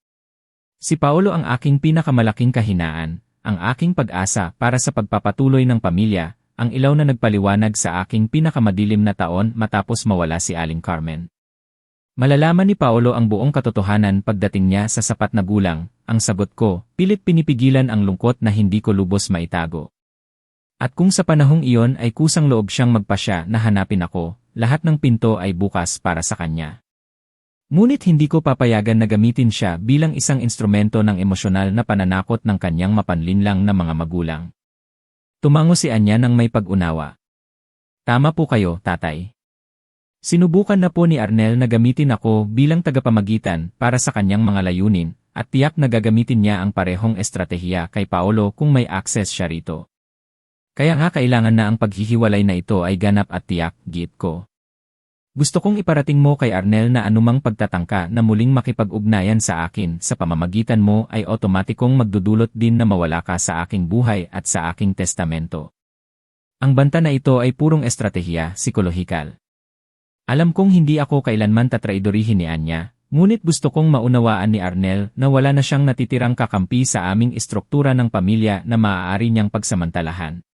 Si Paolo ang aking pinakamalaking kahinaan, ang aking pag-asa para sa pagpapatuloy ng pamilya, ang ilaw na nagpaliwanag sa aking pinakamadilim na taon matapos mawala si Aling Carmen. Malalaman ni Paolo ang buong katotohanan pagdating niya sa sapat na gulang, ang sagot ko, pilit pinipigilan ang lungkot na hindi ko lubos maitago. At kung sa panahong iyon ay kusang loob siyang magpasya na hanapin ako, lahat ng pinto ay bukas para sa kanya. Ngunit hindi ko papayagan na gamitin siya bilang isang instrumento ng emosyonal na pananakot ng kanyang mapanlinlang na mga magulang. Tumango si Anya nang may pag-unawa. Tama po kayo, tatay. Sinubukan na po ni Arnel na gamitin ako bilang tagapamagitan para sa kanyang mga layunin, at tiyak na gagamitin niya ang parehong estratehiya kay Paolo kung may access siya rito. Kaya nga kailangan na ang paghihiwalay na ito ay ganap at tiyak, git ko. Gusto kong iparating mo kay Arnel na anumang pagtatangka na muling makipag-ugnayan sa akin sa pamamagitan mo ay otomatikong magdudulot din na mawala ka sa aking buhay at sa aking testamento. Ang banta na ito ay purong estratehiya, psikolohikal. Alam kong hindi ako kailanman tatraidorihin ni Anya, ngunit gusto kong maunawaan ni Arnel na wala na siyang natitirang kakampi sa aming istruktura ng pamilya na maaari niyang pagsamantalahan.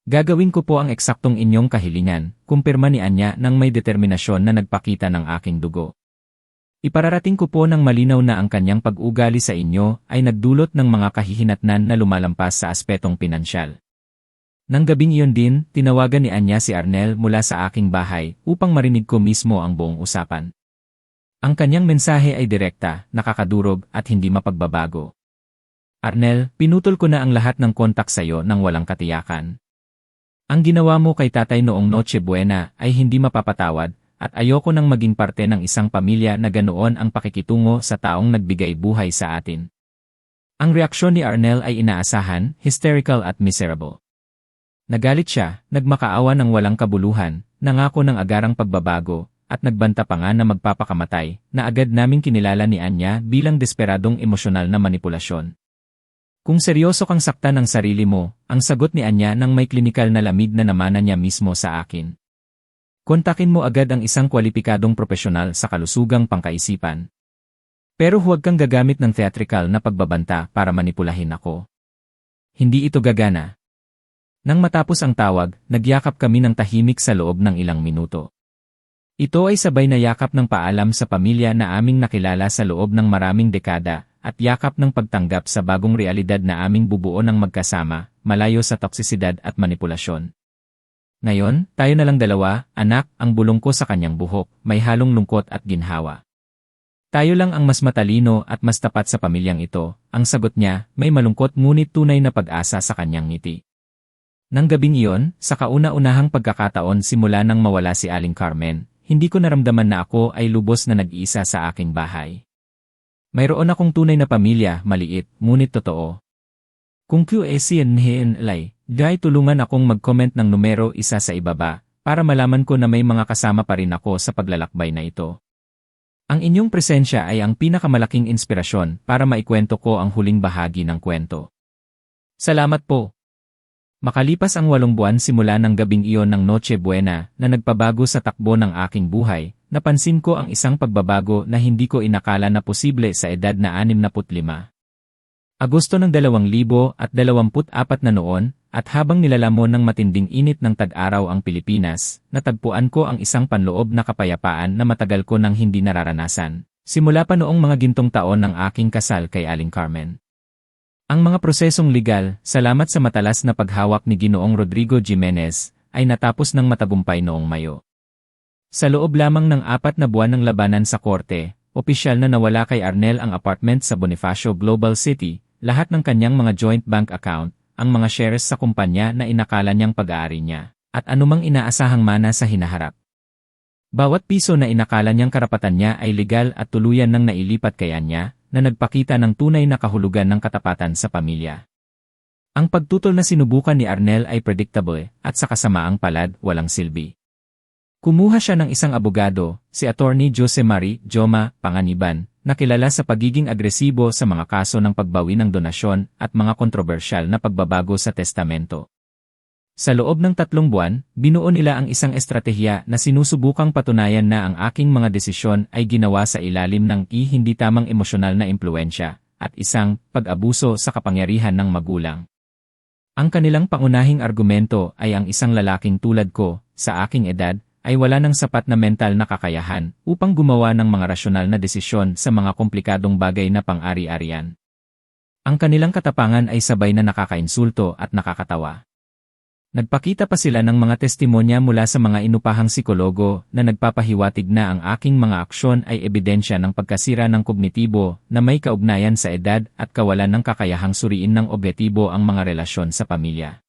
Gagawin ko po ang eksaktong inyong kahilingan, kumpirma ni Anya nang may determinasyon na nagpakita ng aking dugo. Ipararating ko po ng malinaw na ang kanyang pag-ugali sa inyo ay nagdulot ng mga kahihinatnan na lumalampas sa aspetong pinansyal. Nang gabing iyon din, tinawagan ni Anya si Arnel mula sa aking bahay upang marinig ko mismo ang buong usapan. Ang kanyang mensahe ay direkta, nakakadurog at hindi mapagbabago. Arnel, pinutol ko na ang lahat ng kontak sa iyo nang walang katiyakan. Ang ginawa mo kay tatay noong Noche Buena ay hindi mapapatawad at ayoko nang maging parte ng isang pamilya na ganoon ang pakikitungo sa taong nagbigay buhay sa atin. Ang reaksyon ni Arnel ay inaasahan, hysterical at miserable. Nagalit siya, nagmakaawa ng walang kabuluhan, nangako ng agarang pagbabago, at nagbanta pa nga na magpapakamatay, na agad naming kinilala ni Anya bilang desperadong emosyonal na manipulasyon. Kung seryoso kang saktan ng sarili mo, ang sagot ni Anya nang may klinikal na lamig na namana niya mismo sa akin. Kontakin mo agad ang isang kwalipikadong propesyonal sa kalusugang pangkaisipan. Pero huwag kang gagamit ng theatrical na pagbabanta para manipulahin ako. Hindi ito gagana. Nang matapos ang tawag, nagyakap kami ng tahimik sa loob ng ilang minuto. Ito ay sabay na yakap ng paalam sa pamilya na aming nakilala sa loob ng maraming dekada, at yakap ng pagtanggap sa bagong realidad na aming bubuo ng magkasama, malayo sa toksisidad at manipulasyon. Ngayon, tayo na lang dalawa, anak, ang bulong ko sa kanyang buhok, may halong lungkot at ginhawa. Tayo lang ang mas matalino at mas tapat sa pamilyang ito, ang sagot niya, may malungkot ngunit tunay na pag-asa sa kanyang ngiti. Nang gabing iyon, sa kauna-unahang pagkakataon simula nang mawala si Aling Carmen, hindi ko naramdaman na ako ay lubos na nag-iisa sa aking bahay. Mayroon akong tunay na pamilya, maliit, ngunit totoo. Kung QACNHNLay, dahil tulungan akong mag-comment ng numero 1 sa ibaba, para malaman ko na may mga kasama pa rin ako sa paglalakbay na ito. Ang inyong presensya ay ang pinakamalaking inspirasyon para maikwento ko ang huling bahagi ng kwento. Salamat po. Makalipas ang 8 buwan simula ng gabing iyon ng Noche Buena na nagpabago sa takbo ng aking buhay, napansin ko ang isang pagbabago na hindi ko inakala na posible sa edad na 65. Agosto ng 2024 na noon, at habang nilalamon ng matinding init ng tag-araw ang Pilipinas, natagpuan ko ang isang panloob na kapayapaan na matagal ko nang hindi nararanasan, simula pa noong mga gintong taon ng aking kasal kay Aling Carmen. Ang mga prosesong legal, salamat sa matalas na paghawak ni Ginoong Rodrigo Jimenez, ay natapos ng matagumpay noong Mayo. Sa loob lamang ng 4 na buwan ng labanan sa korte, opisyal na nawala kay Arnel ang apartment sa Bonifacio Global City, lahat ng kanyang mga joint bank account, ang mga shares sa kumpanya na inakala niyang pag-aari niya, at anumang inaasahang mana sa hinaharap. Bawat piso na inakala niyang karapatan niya ay legal at tuluyan nang nailipat kay Anya, na nagpakita ng tunay na kahulugan ng katapatan sa pamilya. Ang pagtutol na sinubukan ni Arnel ay predictable, at sa kasamaang palad, walang silbi. Kumuha siya ng isang abogado, si Attorney Jose Marie Joma Panganiban, na kilala sa pagiging agresibo sa mga kaso ng pagbawi ng donasyon at mga kontrobersyal na pagbabago sa testamento. Sa loob ng 3 buwan, binuo nila ang isang estratehiya na sinusubukang patunayan na ang aking mga desisyon ay ginawa sa ilalim ng hindi tamang emosyonal na impluensya, at isang pag-abuso sa kapangyarihan ng magulang. Ang kanilang pangunahing argumento ay ang isang lalaking tulad ko, sa aking edad, ay wala ng sapat na mental na kakayahan upang gumawa ng mga rasyonal na desisyon sa mga komplikadong bagay na pang-ari-arian. Ang kanilang katapangan ay sabay na nakakainsulto at nakakatawa. Nagpakita pa sila ng mga testimonya mula sa mga inupahang psikologo na nagpapahiwatig na ang aking mga aksyon ay ebidensya ng pagkasira ng kognitibo na may kaugnayan sa edad at kawalan ng kakayahang suriin ng objektibo ang mga relasyon sa pamilya.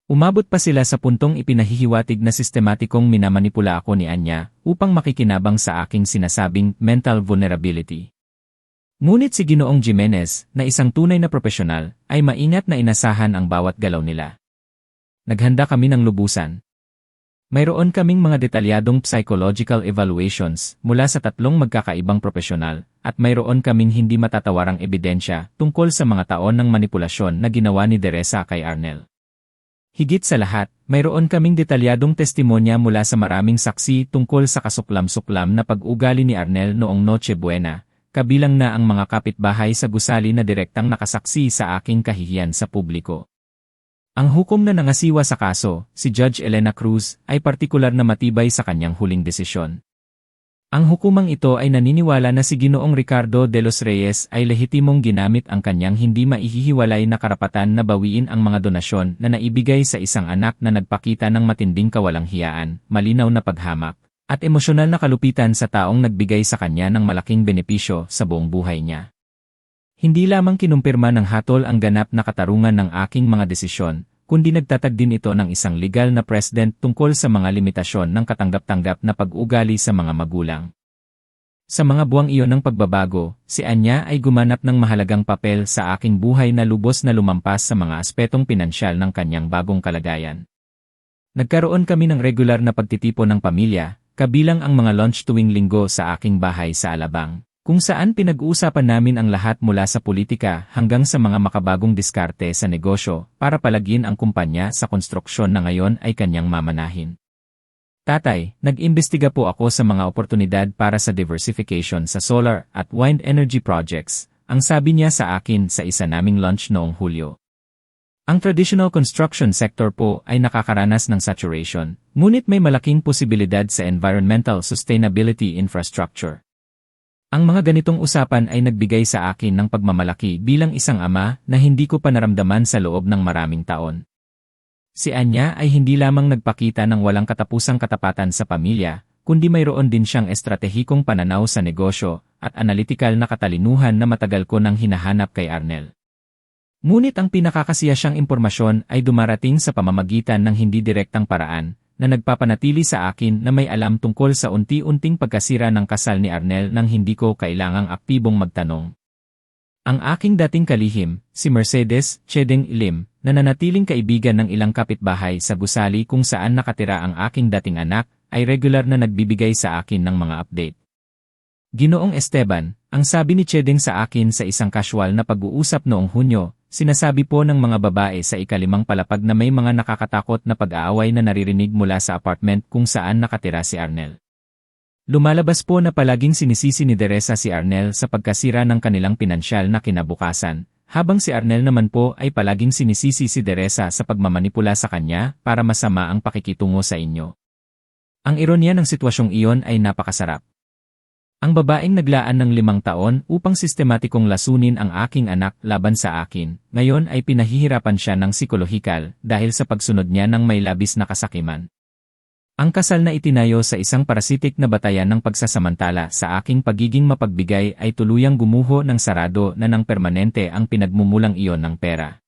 Umabot pa sila sa puntong ipinahihiwatig na sistematikong minamanipula ako ni Anya upang makikinabang sa aking sinasabing mental vulnerability. Ngunit si Ginoong Jimenez, na isang tunay na profesional, ay maingat na inasahan ang bawat galaw nila. Naghanda kami ng lubusan. Mayroon kaming mga detalyadong psychological evaluations mula sa tatlong magkakaibang profesional at mayroon kaming hindi matatawarang ebidensya tungkol sa mga taon ng manipulasyon na ginawa ni Teresa kay Arnel. Higit sa lahat, mayroon kaming detalyadong testimonya mula sa maraming saksi tungkol sa kasuklam-suklam na pag-ugali ni Arnel noong Noche Buena, kabilang na ang mga kapitbahay sa gusali na direktang nakasaksi sa aking kahihiyan sa publiko. Ang hukom na nangasiwa sa kaso, si Judge Elena Cruz, ay partikular na matibay sa kanyang huling desisyon. Ang hukumang ito ay naniniwala na si Ginoong Ricardo de los Reyes ay lehitimong ginamit ang kanyang hindi maihihiwalay na karapatan na bawiin ang mga donasyon na naibigay sa isang anak na nagpakita ng matinding kawalang-hiyaan, malinaw na paghamak, at emosyonal na kalupitan sa taong nagbigay sa kanya ng malaking benepisyo sa buong buhay niya. Hindi lamang kinumpirma ng hatol ang ganap na katarungan ng aking mga desisyon, kundi nagtatag din ito ng isang legal na precedent tungkol sa mga limitasyon ng katanggap-tanggap na pag-ugali sa mga magulang. Sa mga buwang iyon ng pagbabago, si Anya ay gumanap ng mahalagang papel sa aking buhay na lubos na lumampas sa mga aspetong pinansyal ng kanyang bagong kalagayan. Nagkaroon kami ng regular na pagtitipon ng pamilya, kabilang ang mga lunch tuwing linggo sa aking bahay sa Alabang, kung saan pinag-uusapan namin ang lahat mula sa politika hanggang sa mga makabagong diskarte sa negosyo para palagin ang kumpanya sa konstruksyon na ngayon ay kanyang mamanahin. Tatay, nag-imbestiga po ako sa mga oportunidad para sa diversification sa solar at wind energy projects, ang sabi niya sa akin sa isa naming lunch noong Hulyo. Ang traditional construction sector po ay nakakaranas ng saturation, ngunit may malaking posibilidad sa environmental sustainability infrastructure. Ang mga ganitong usapan ay nagbigay sa akin ng pagmamalaki bilang isang ama na hindi ko pa naramdaman sa loob ng maraming taon. Si Anya ay hindi lamang nagpakita ng walang katapusang katapatan sa pamilya, kundi mayroon din siyang estratehikong pananaw sa negosyo at analytical na katalinuhan na matagal ko nang hinahanap kay Arnel. Ngunit ang pinakakasiya siyang impormasyon ay dumarating sa pamamagitan ng hindi direktang paraan, na nagpapanatili sa akin na may alam tungkol sa unti-unting pagkasira ng kasal ni Arnel nang hindi ko kailangang aktibong magtanong. Ang aking dating kalihim, si Mercedes Chedeng Lim, na nanatiling kaibigan ng ilang kapitbahay sa gusali kung saan nakatira ang aking dating anak, ay regular na nagbibigay sa akin ng mga update. Ginoong Esteban, ang sabi ni Chedeng sa akin sa isang casual na pag-uusap noong Hunyo, sinasabi po ng mga babae sa ikalimang palapag na may mga nakakatakot na pag-aaway na naririnig mula sa apartment kung saan nakatira si Arnel. Lumalabas po na palaging sinisisi ni Teresa si Arnel sa pagkasira ng kanilang pinansyal na kinabukasan, habang si Arnel naman po ay palaging sinisisi si Teresa sa pagmamanipula sa kanya para masama ang pakikitungo sa inyo. Ang ironya ng sitwasyong iyon ay napakasarap. Ang babaeng naglaan ng 5 taon upang sistematikong lasunin ang aking anak laban sa akin, ngayon ay pinahihirapan siya ng psikolohikal dahil sa pagsunod niya ng may labis na kasakiman. Ang kasal na itinayo sa isang parasitik na batayan ng pagsasamantala sa aking pagiging mapagbigay ay tuluyang gumuho ng sarado na ng permanente ang pinagmumulang iyon ng pera.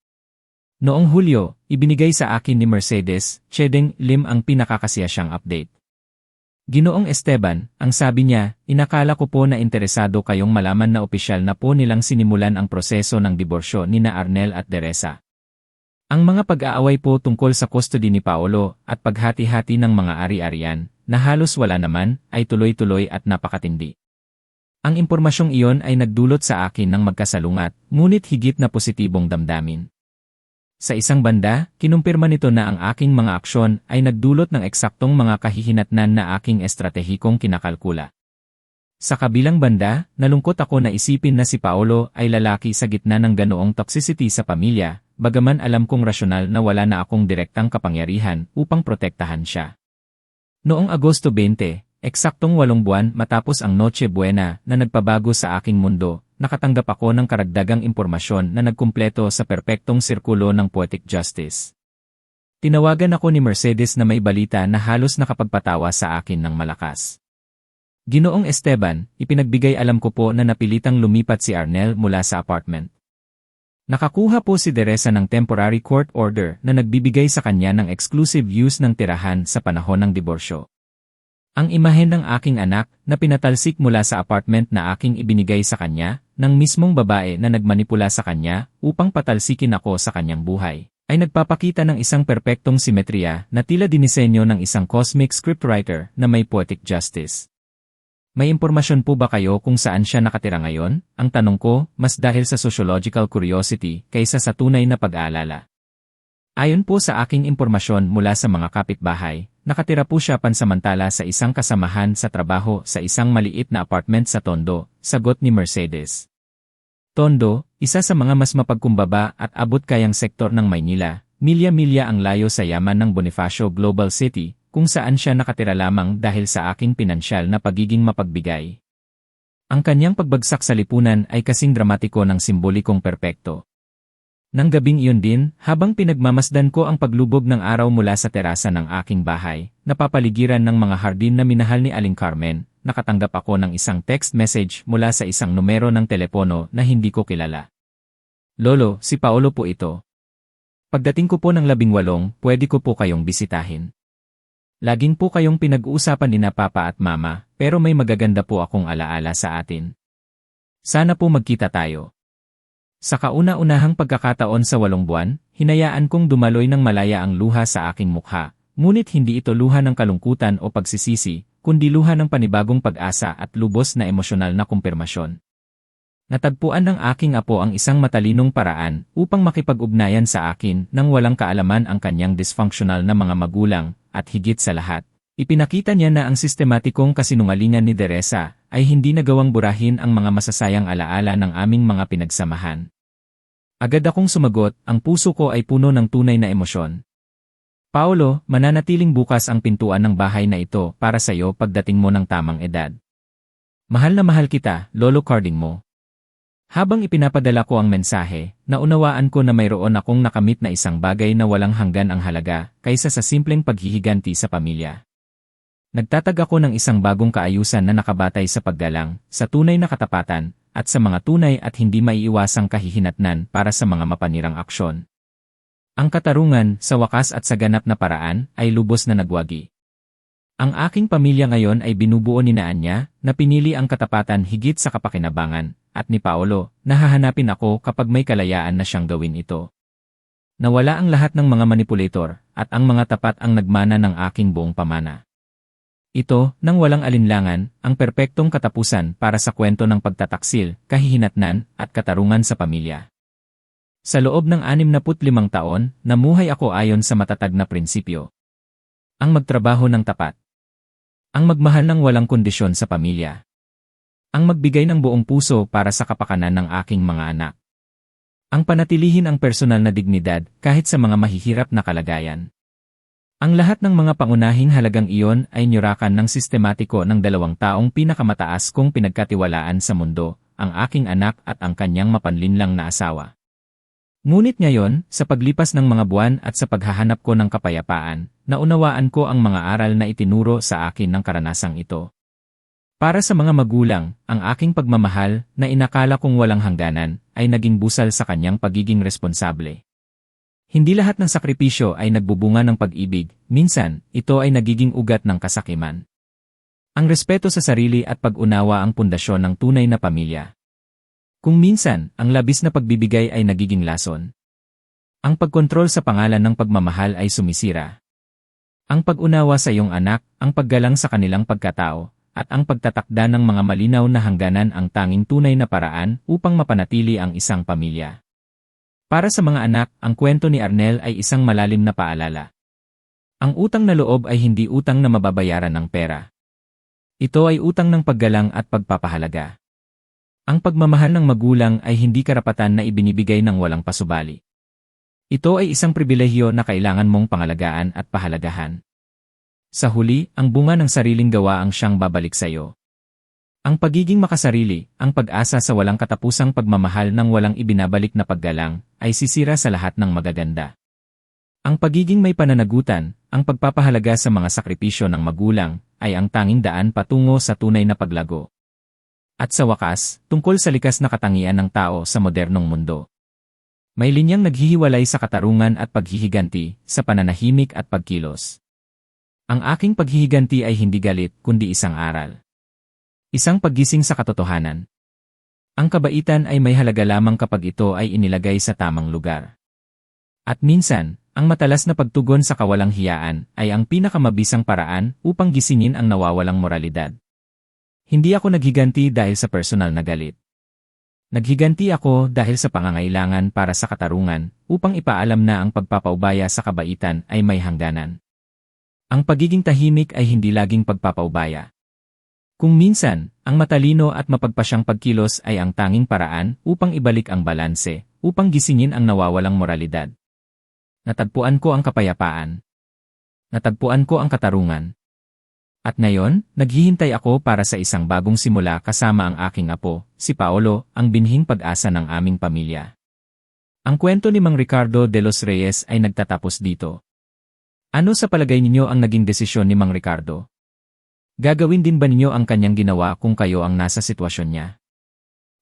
Noong Hulyo, ibinigay sa akin ni Mercedes Chedeng Lim ang pinakakasiya siyang update. Ginoong Esteban, ang sabi niya, inakala ko po na interesado kayong malaman na opisyal na po nilang sinimulan ang proseso ng diborsyo nina Arnel at Teresa. Ang mga pag-aaway po tungkol sa custody ni Paolo at paghati-hati ng mga ari-arian, na halos wala naman, ay tuloy-tuloy at napakatindi. Ang impormasyong iyon ay nagdulot sa akin ng magkasalungat, ngunit higit na positibong damdamin. Sa isang banda, kinumpirma nito na ang aking mga aksyon ay nagdulot ng eksaktong mga kahihinatnan na aking estratehikong kinakalkula. Sa kabilang banda, nalungkot ako na isipin na si Paolo ay lalaki sa gitna ng ganoong toxicity sa pamilya, bagaman alam kong rasyonal na wala na akong direktang kapangyarihan upang protektahan siya. Noong Agosto 20, eksaktong 8 buwan matapos ang Noche Buena na nagpabago sa aking mundo, nakatanggap ako ng karagdagang impormasyon na nagkumpleto sa perpektong sirkulo ng poetic justice. Tinawagan ako ni Mercedes na may balita na halos nakapagpatawa sa akin ng malakas. Ginoong Esteban, ipinagbigay alam ko po na napilitang lumipat si Arnel mula sa apartment. Nakakuha po si Teresa ng temporary court order na nagbibigay sa kanya ng exclusive use ng tirahan sa panahon ng diborsyo. Ang imahen ng aking anak na pinatalsik mula sa apartment na aking ibinigay sa kanya, ng mismong babae na nagmanipula sa kanya upang patalsikin ako sa kanyang buhay, ay nagpapakita ng isang perpektong simetriya na tila dinisenyo ng isang cosmic scriptwriter na may poetic justice. May impormasyon po ba kayo kung saan siya nakatira ngayon? Ang tanong ko, mas dahil sa sociological curiosity kaysa sa tunay na pag-aalala. Ayon po sa aking impormasyon mula sa mga kapitbahay, nakatira po siya pansamantala sa isang kasamahan sa trabaho sa isang maliit na apartment sa Tondo, sagot ni Mercedes. Tondo, isa sa mga mas mapagkumbaba at abot-kayang sektor ng Maynila, milya-milya ang layo sa yaman ng Bonifacio Global City, kung saan siya nakatira lamang dahil sa aking pinansyal na pagiging mapagbigay. Ang kanyang pagbagsak sa lipunan ay kasing dramatiko ng simbolikong perpekto. Nang gabing iyon din, habang pinagmamasdan ko ang paglubog ng araw mula sa terasa ng aking bahay, napapaligiran ng mga hardin na minahal ni Aling Carmen, nakatanggap ako ng isang text message mula sa isang numero ng telepono na hindi ko kilala. Lolo, si Paolo po ito. Pagdating ko po ng 18, pwede ko po kayong bisitahin. Laging po kayong pinag-uusapan ni na Papa at Mama, pero may magaganda po akong alaala sa atin. Sana po magkita tayo. Sa kauna-unahang pagkakataon sa 8 buwan, hinayaan kong dumaloy ng malaya ang luha sa aking mukha, ngunit hindi ito luha ng kalungkutan o pagsisisi, kundi luha ng panibagong pag-asa at lubos na emosyonal na kumpirmasyon. Natagpuan ng aking apo ang isang matalinong paraan upang makipag-ugnayan sa akin nang walang kaalaman ang kanyang dysfunctional na mga magulang, at higit sa lahat, ipinakita niya na ang sistematikong kasinungalingan ni Teresa ay hindi nagawang burahin ang mga masasayang alaala ng aming mga pinagsamahan. Agad akong sumagot, ang puso ko ay puno ng tunay na emosyon. Paolo, mananatiling bukas ang pintuan ng bahay na ito para sa iyo pagdating mo ng tamang edad. Mahal na mahal kita, Lolo Carding mo. Habang ipinapadala ko ang mensahe, naunawaan ko na mayroon akong nakamit na isang bagay na walang hanggan ang halaga kaysa sa simpleng paghihiganti sa pamilya. Nagtatag ako ng isang bagong kaayusan na nakabatay sa paggalang, sa tunay na katapatan, at sa mga tunay at hindi maiiwasang kahihinatnan para sa mga mapanirang aksyon. Ang katarungan, sa wakas at sa ganap na paraan, ay lubos na nagwagi. Ang aking pamilya ngayon ay binubuo ni Anya, na pinili ang katapatan higit sa kapakinabangan, at ni Paolo, nahahanapin ako kapag may kalayaan na siyang gawin ito. Nawala ang lahat ng mga manipulator, at ang mga tapat ang nagmana ng aking buong pamana. Ito, nang walang alinlangan, ang perpektong katapusan para sa kwento ng pagtataksil, kahihinatnan, at katarungan sa pamilya. Sa loob ng 65 taon, namuhay ako ayon sa matatag na prinsipyo. Ang magtrabaho ng tapat. Ang magmahal ng walang kondisyon sa pamilya. Ang magbigay ng buong puso para sa kapakanan ng aking mga anak. Ang panatilihin ang personal na dignidad kahit sa mga mahihirap na kalagayan. Ang lahat ng mga pangunahing halagang iyon ay nyurakan ng sistematiko ng 2 taong pinakamataas kong pinagkatiwalaan sa mundo, ang aking anak at ang kanyang mapanlinlang na asawa. Ngunit ngayon, sa paglipas ng mga buwan at sa paghahanap ko ng kapayapaan, naunawaan ko ang mga aral na itinuro sa akin ng karanasang ito. Para sa mga magulang, ang aking pagmamahal, na inakala kong walang hangganan, ay naging busal sa kanyang pagiging responsable. Hindi lahat ng sakripisyo ay nagbubunga ng pag-ibig, minsan, ito ay nagiging ugat ng kasakiman. Ang respeto sa sarili at pag-unawa ang pundasyon ng tunay na pamilya. Kung minsan, ang labis na pagbibigay ay nagiging lason. Ang pagkontrol sa pangalan ng pagmamahal ay sumisira. Ang pag-unawa sa iyong anak, ang paggalang sa kanilang pagkatao, at ang pagtatakda ng mga malinaw na hangganan ang tanging tunay na paraan upang mapanatili ang isang pamilya. Para sa mga anak, ang kwento ni Arnel ay isang malalim na paalala. Ang utang na loob ay hindi utang na mababayaran ng pera. Ito ay utang ng paggalang at pagpapahalaga. Ang pagmamahal ng magulang ay hindi karapatan na ibinibigay ng walang pasubali. Ito ay isang pribilehyo na kailangan mong pangalagaan at pahalagahan. Sa huli, ang bunga ng sariling gawa ang siyang babalik sa iyo. Ang pagiging makasarili, ang pag-asa sa walang katapusang pagmamahal ng walang ibinabalik na paggalang, ay sisira sa lahat ng magaganda. Ang pagiging may pananagutan, ang pagpapahalaga sa mga sakripisyo ng magulang, ay ang tanging daan patungo sa tunay na paglago. At sa wakas, tungkol sa likas na katangian ng tao sa modernong mundo. May linyang naghihiwalay sa katarungan at paghihiganti, sa pananahimik at pagkilos. Ang aking paghihiganti ay hindi galit, kundi isang aral. Isang paggising sa katotohanan. Ang kabaitan ay may halaga lamang kapag ito ay inilagay sa tamang lugar. At minsan, ang matalas na pagtugon sa kawalang hiyaan ay ang pinakamabisang paraan upang gisingin ang nawawalang moralidad. Hindi ako naghiganti dahil sa personal na galit. Naghiganti ako dahil sa pangangailangan para sa katarungan upang ipaalam na ang pagpapaubaya sa kabaitan ay may hangganan. Ang pagiging tahimik ay hindi laging pagpapaubaya. Kung minsan, ang matalino at mapagpasyang pagkilos ay ang tanging paraan upang ibalik ang balanse, upang gisingin ang nawawalang moralidad. Natagpuan ko ang kapayapaan. Natagpuan ko ang katarungan. At ngayon, naghihintay ako para sa isang bagong simula kasama ang aking apo, si Paolo, ang binhing pag-asa ng aming pamilya. Ang kwento ni Mang Ricardo de los Reyes ay nagtatapos dito. Ano sa palagay ninyo ang naging desisyon ni Mang Ricardo? Gagawin din ba ninyo ang kanyang ginawa kung kayo ang nasa sitwasyon niya?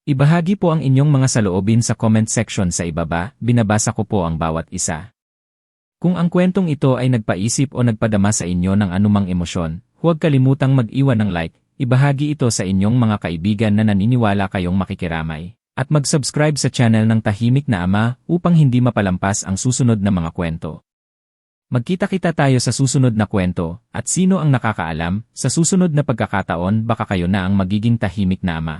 Ibahagi po ang inyong mga saloobin sa comment section sa ibaba, binabasa ko po ang bawat isa. Kung ang kwentong ito ay nagpaisip o nagpadama sa inyo ng anumang emosyon, huwag kalimutang mag-iwan ng like, ibahagi ito sa inyong mga kaibigan na naniniwala kayong makikiramay, at mag-subscribe sa channel ng Tahimik na Ama upang hindi mapalampas ang susunod na mga kwento. Magkita-kita tayo sa susunod na kwento, at sino ang nakakaalam, sa susunod na pagkakataon baka kayo na ang magiging tahimik na ama.